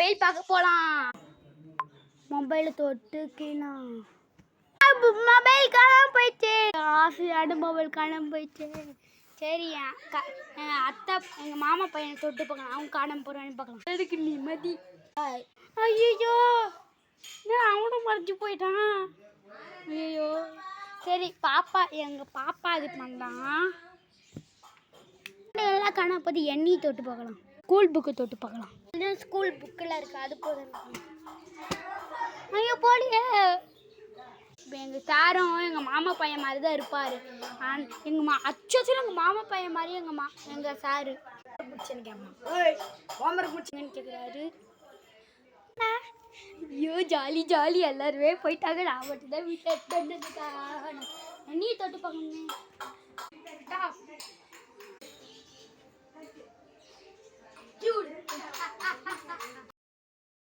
Mobile பார்க்க போலாம். மொபைலை தொட்டுக்கலாம். மொபைல் காணாம போயிடுச்சு. ஆசையான மொபைல் காணாம போயிடுச்சு. சரி என் அத்தை எங்கள் மாமா பையனை தொட்டு பார்க்கலாம். அவங்க காணாம போகிறான்னு பார்க்கலாம். எதுக்கு நிம்மதி? ஐயோ அவனும் மறைச்சு போயிட்டான். ஐயோ சரி பாப்பா எங்கள் பாப்பா இது பண்ணலாம். எல்லாம் காணாம போது எண்ணெய் தொட்டு பார்க்கலாம். ஸ்கூல் புக்கு தொட்டு பார்க்கலாம். ஸ்கூல் புக்கில் இருக்குது அது போதும். ஐயோ போலியே. இப்போ எங்கள் சாரும் எங்கள் மாமா பையன் மாதிரி தான் இருப்பார். எங்கள் அச்சோச்சும் எங்கள் மாமா பையன் மாதிரி எங்கள் சாரு முடிச்சுன்னு கேட்குறாரு. ஐயோ ஜாலி ஜாலி எல்லாருமே போயிட்டாங்க. நான் மட்டும் தான் வீட்டில் நீ தொட்டு பார்க்கணும்.